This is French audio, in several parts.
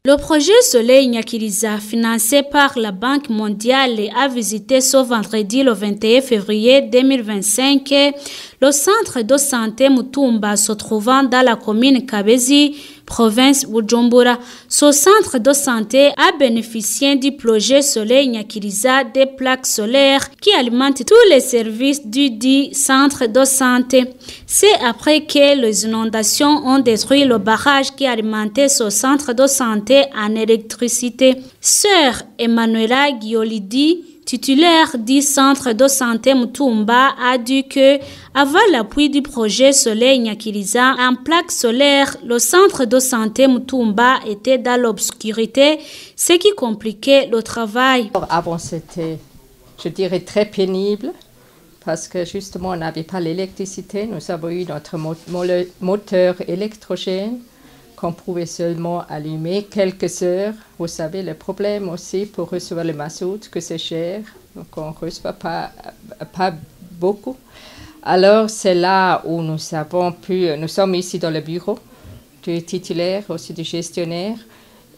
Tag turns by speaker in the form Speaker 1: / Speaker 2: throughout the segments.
Speaker 1: Le projet Soleil Nyakiriza, financé par la Banque mondiale, a visité ce vendredi le 21 février 2025 le centre de santé Mutumba se trouvant dans la commune Kabezi, province Bujumbura. Ce centre de santé a bénéficié du projet Soleil Nyakiriza des plaques solaires qui alimentent tous les services du dit centre de santé. C'est après que les inondations ont détruit le barrage qui alimentait ce centre de santé en électricité. Sœur Emmanuela Giolidi, titulaire du centre de santé Mutumba, a dit que, avant l'appui du projet Soleil Nyakiriza en plaques solaires, le centre de santé Mutumba était dans l'obscurité, ce qui compliquait le travail.
Speaker 2: Avant, c'était, je dirais, très pénible parce que justement, on n'avait pas l'électricité. Nous avons eu notre moteur électrogène qu'on pouvait seulement allumer quelques heures. Vous savez, le problème aussi pour recevoir le mazout, que c'est cher, donc on ne reçoit pas beaucoup. Alors, c'est là où nous sommes ici dans le bureau du titulaire, aussi du gestionnaire,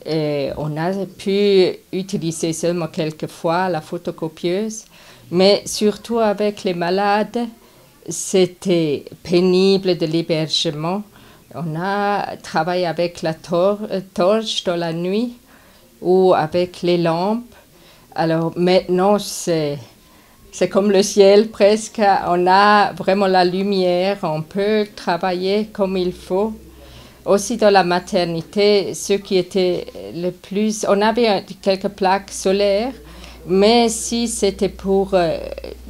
Speaker 2: et on a pu utiliser seulement quelques fois la photocopieuse, mais surtout avec les malades, c'était pénible de l'hébergement. On a travaillé avec la torche dans la nuit ou avec les lampes. Alors maintenant, c'est comme le ciel presque. On a vraiment la lumière, on peut travailler comme il faut. Aussi dans la maternité, ce qui était le plus... On avait quelques plaques solaires, mais si c'était pour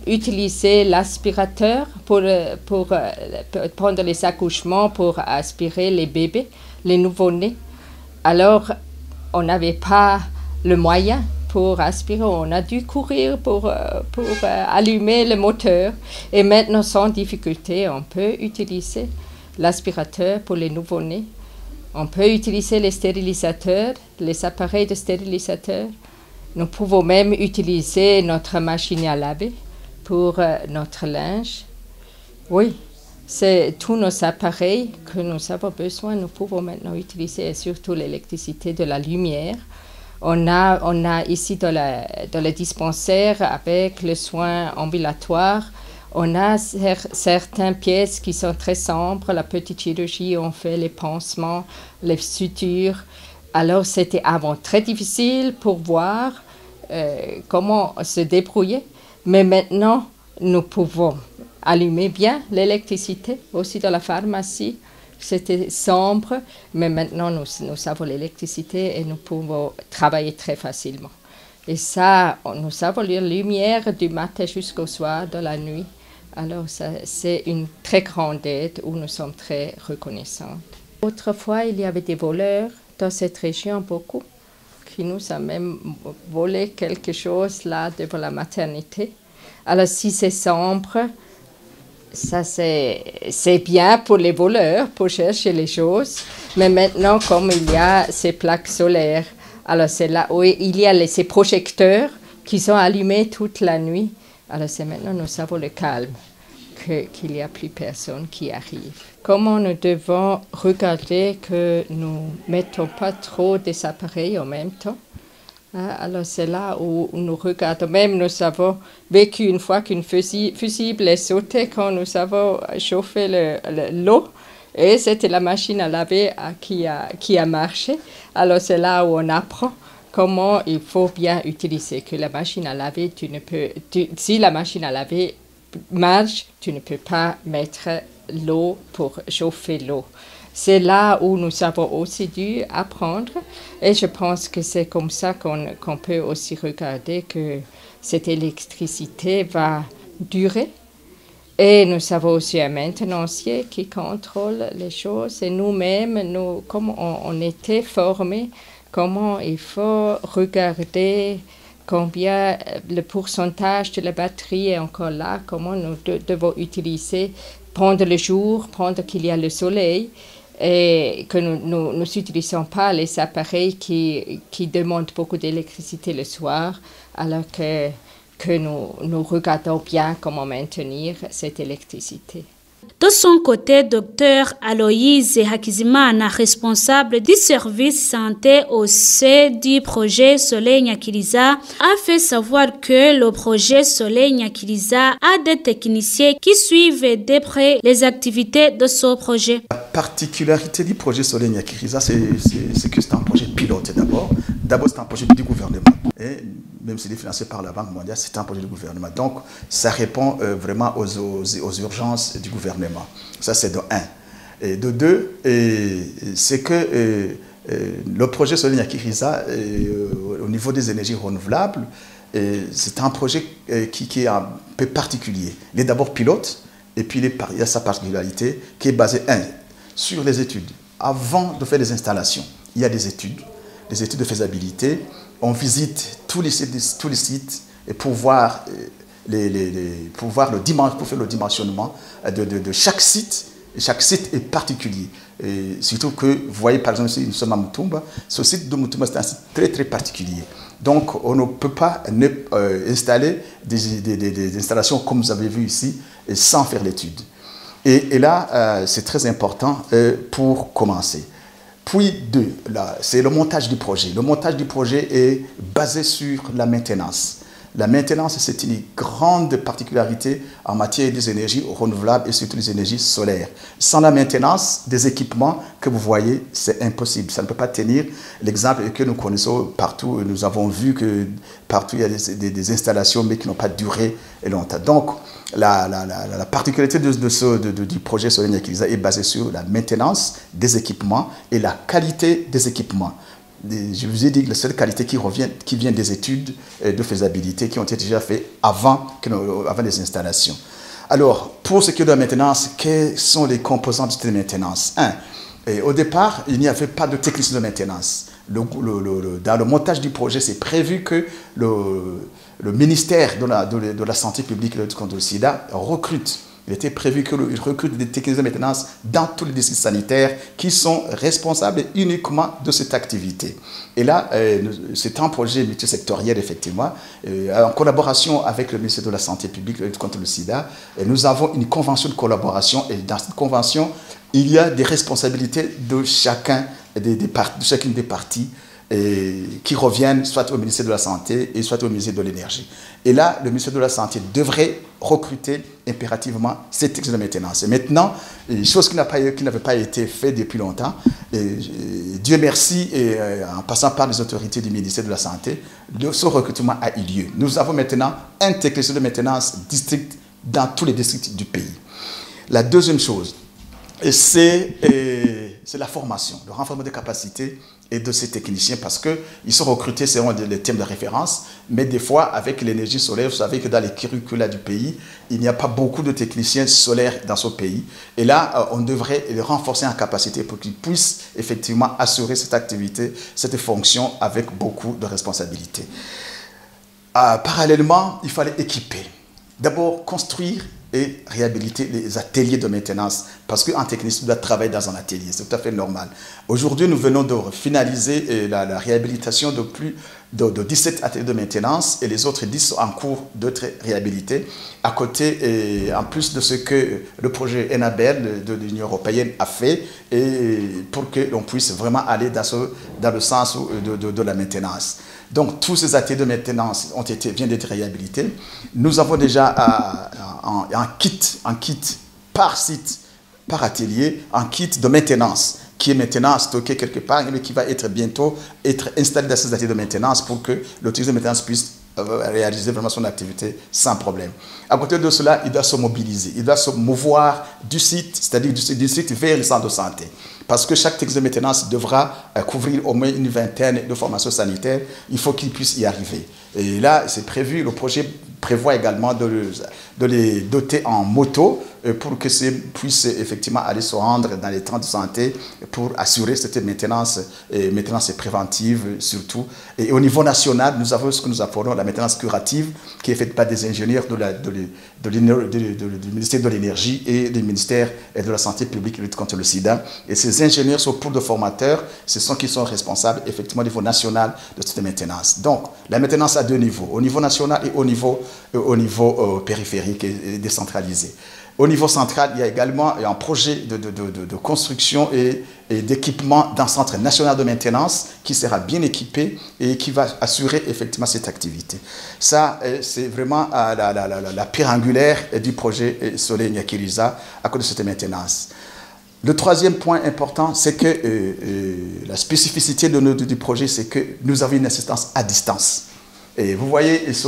Speaker 2: utiliser l'aspirateur pour prendre les accouchements, pour aspirer les bébés, les nouveau-nés. Alors, on n'avait pas le moyen pour aspirer. On a dû courir pour allumer le moteur. Et maintenant, sans difficulté, on peut utiliser l'aspirateur pour les nouveau-nés. On peut utiliser les stérilisateurs, les appareils de stérilisateurs. Nous pouvons même utiliser notre machine à laver pour notre linge. Oui, c'est tous nos appareils que nous avons besoin, nous pouvons maintenant utiliser, et surtout l'électricité de la lumière. On a ici dans le dispensaire, avec le soin ambulatoire, on a certaines pièces qui sont très sombres. La petite chirurgie, on fait les pansements, les sutures. Alors c'était avant très difficile pour voir comment se débrouiller. Mais maintenant, nous pouvons allumer bien l'électricité. Aussi dans la pharmacie, c'était sombre. Mais maintenant, nous avons l'électricité et nous pouvons travailler très facilement. Et ça, nous avons la lumière du matin jusqu'au soir, de la nuit. Alors, c'est une très grande aide où nous sommes très reconnaissants. Autrefois, il y avait des voleurs dans cette région, beaucoup, qui nous a même volé quelque chose là devant la maternité. Alors si c'est sombre, ça c'est bien pour les voleurs, pour chercher les choses. Mais maintenant, comme il y a ces plaques solaires, alors c'est là où il y a ces projecteurs qui sont allumés toute la nuit. Alors c'est maintenant nous avons le calme, qu'il n'y a plus personne qui arrive. Comment nous devons regarder que nous ne mettons pas trop des appareils en même temps. Alors c'est là où nous regardons. Même nous avons vécu une fois qu'une fusible est sautée quand nous avons chauffé l'eau. Et c'était la machine à laver qui a marché. Alors c'est là où on apprend comment il faut bien utiliser. Que la machine à laver, si la machine à laver marche, tu ne peux pas mettre l'eau pour chauffer l'eau. C'est là où nous avons aussi dû apprendre et je pense que c'est comme ça qu'on peut aussi regarder que cette électricité va durer. Et nous avons aussi un maintenancier qui contrôle les choses et nous-mêmes, comme on était formés, comment il faut regarder combien le pourcentage de la batterie est encore là, comment nous devons utiliser, prendre le jour, prendre qu'il y a le soleil, et que nous n'utilisons pas les appareils qui demandent beaucoup d'électricité le soir, alors que nous regardons bien comment maintenir cette électricité.
Speaker 1: De son côté, Dr Aloïse Hakizimana, responsable du service santé au sein du projet Soleil Nyakiriza, a fait savoir que le projet Soleil Nyakiriza a des techniciens qui suivent de près les activités de ce projet.
Speaker 3: La particularité du projet Soleil Nyakiriza, c'est que c'est un projet pilote d'abord. D'abord, c'est un projet du gouvernement. Et même s'il est financé par la Banque mondiale, c'est un projet du gouvernement. Donc, ça répond vraiment aux urgences du gouvernement. Ça, c'est de un. Et de deux, c'est que le projet Soleil Nyakiriza, au niveau des énergies renouvelables, c'est un projet qui est un peu particulier. Il est d'abord pilote, et puis il a sa particularité qui est basée, sur les études. Avant de faire les installations, il y a des études de faisabilité. On visite tous les sites et pour voir pour faire le dimensionnement de chaque site. Et chaque site est particulier. Et surtout que, vous voyez par exemple ici, nous sommes à Mutumba. Ce site de Mutumba, c'est un site très très particulier. Donc on ne peut pas installer des installations comme vous avez vu ici sans faire l'étude. Et là, c'est très important pour commencer. Puis deux, c'est le montage du projet. Le montage du projet est basé sur la maintenance. La maintenance, c'est une grande particularité en matière des énergies renouvelables et surtout des énergies solaires. Sans la maintenance des équipements que vous voyez, c'est impossible. Ça ne peut pas tenir. L'exemple que nous connaissons partout, nous avons vu que partout il y a des installations mais qui n'ont pas duré longtemps. Donc, la particularité du projet Soleil Nyakiriza est basée sur la maintenance des équipements et la qualité des équipements. Je vous ai dit que la seule qualité qui vient des études de faisabilité qui ont été déjà faites avant les installations. Alors, pour ce qui est de la maintenance, quelles sont les composants de cette maintenance? Au départ, il n'y avait pas de technicien de maintenance. Dans le montage du projet, c'est prévu que le ministère de la Santé publique et de la lutte contre le sida recrute. Il était prévu qu'il recrute des techniciens de maintenance dans tous les districts sanitaires qui sont responsables uniquement de cette activité. Et là, c'est un projet multisectoriel, effectivement, en collaboration avec le ministère de la Santé publique et de la lutte contre le sida. Nous avons une convention de collaboration et dans cette convention, il y a des responsabilités de chacune des parties qui reviennent soit au ministère de la Santé et soit au ministère de l'Énergie. Et là, le ministère de la Santé devrait recruter impérativement ces techniciens de maintenance. Et maintenant, chose qui n'avait pas été faite depuis longtemps, Dieu merci, en passant par les autorités du ministère de la Santé, ce recrutement a eu lieu. Nous avons maintenant un technicien de maintenance district dans tous les districts du pays. La deuxième chose, c'est la formation, le renforcement des capacités et de ces techniciens parce qu'ils sont recrutés selon les thèmes de référence, mais des fois, avec l'énergie solaire, vous savez que dans les curricula du pays, il n'y a pas beaucoup de techniciens solaires dans ce pays. Et là, on devrait les renforcer en capacité pour qu'ils puissent effectivement assurer cette activité, cette fonction avec beaucoup de responsabilités. Parallèlement, il fallait équiper. D'abord, construire et réhabiliter les ateliers de maintenance parce qu'un technicien doit travailler dans un atelier, c'est tout à fait normal. Aujourd'hui, nous venons de finaliser la réhabilitation de 17 ateliers de maintenance et les autres 10 sont en cours d'être réhabilités. À côté, en plus de ce que le projet ENABEL de l'Union européenne a fait et pour que l'on puisse vraiment aller dans le sens de la maintenance. Donc, tous ces ateliers de maintenance viennent d'être réhabilités. Nous avons déjà un kit par site, par atelier, un kit de maintenance qui est maintenant stocké quelque part et qui va bientôt être installé dans ces ateliers de maintenance pour que l'autorité de maintenance puisse réaliser vraiment son activité sans problème. À côté de cela, il doit se mobiliser, il doit se mouvoir du site, c'est-à-dire du site vers le centre de santé. Parce que chaque technicien de maintenance devra couvrir au moins une vingtaine de formations sanitaires, il faut qu'il puisse y arriver. Et là, c'est prévu, le projet prévoit également de les doter en moto pour que ces puissent effectivement aller se rendre dans les centres de santé pour assurer cette maintenance préventive surtout. Et au niveau national, nous avons ce que nous appelons la maintenance curative qui est faite par des ingénieurs du ministère de l'Énergie et du ministère de la Santé publique et lutte contre le sida. Et ces ingénieurs sont pour de formateurs, ce sont qui sont responsables effectivement au niveau national de cette maintenance. Donc, la maintenance à deux niveaux, au niveau national et au niveau périphérique et décentralisé. Au niveau central, il y a également un projet de construction et d'équipement d'un centre national de maintenance qui sera bien équipé et qui va assurer effectivement cette activité. Ça, c'est vraiment la pierre angulaire du projet Soleil Nyakiriza à cause de cette maintenance. Le troisième point important, c'est que la spécificité du projet, c'est que nous avons une assistance à distance. Et vous voyez, ce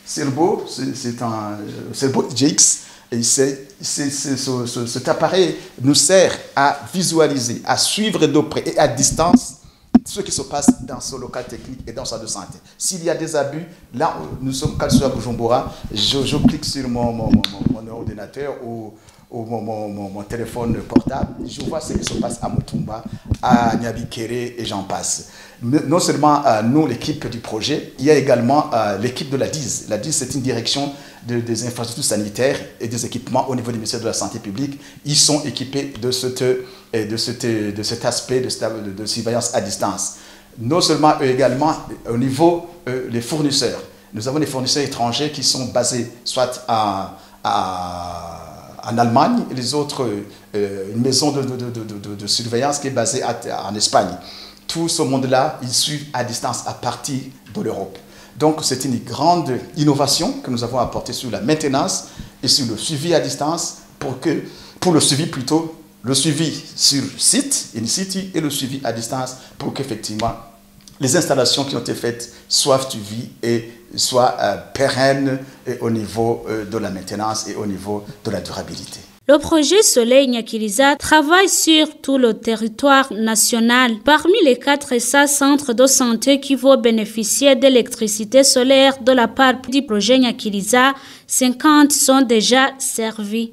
Speaker 3: Cerbo, c'est un Cerbo GX. Et cet appareil nous sert à visualiser, à suivre de près et à distance ce qui se passe dans ce local technique et dans sa de santé. S'il y a des abus, là, nous sommes à Bujumbura, je clique sur mon ordinateur ou mon téléphone portable, je vois ce qui se passe à Mutumba, à Nyabikere et j'en passe. Non seulement nous, l'équipe du projet, il y a également l'équipe de la DIS. La DIS, c'est une direction des infrastructures sanitaires et des équipements au niveau du ministère de la Santé publique. Ils sont équipés de cet aspect de surveillance à distance. Non seulement eux également, au niveau des fournisseurs. Nous avons des fournisseurs étrangers qui sont basés soit en Allemagne et les autres, une maison de surveillance qui est basée en Espagne. Tout ce monde-là, ils suivent à distance à partir de l'Europe. Donc, c'est une grande innovation que nous avons apportée sur la maintenance et sur le suivi à distance pour le suivi plutôt, le suivi sur site, in situ, et le suivi à distance pour qu'effectivement les installations qui ont été faites soient suivies et soient pérennes au niveau de la maintenance et au niveau de la durabilité.
Speaker 1: Le projet Soleil Nyakiriza travaille sur tout le territoire national. Parmi les 400 centres de santé qui vont bénéficier d'électricité solaire de la part du projet Nyakiriza, 50 sont déjà servis.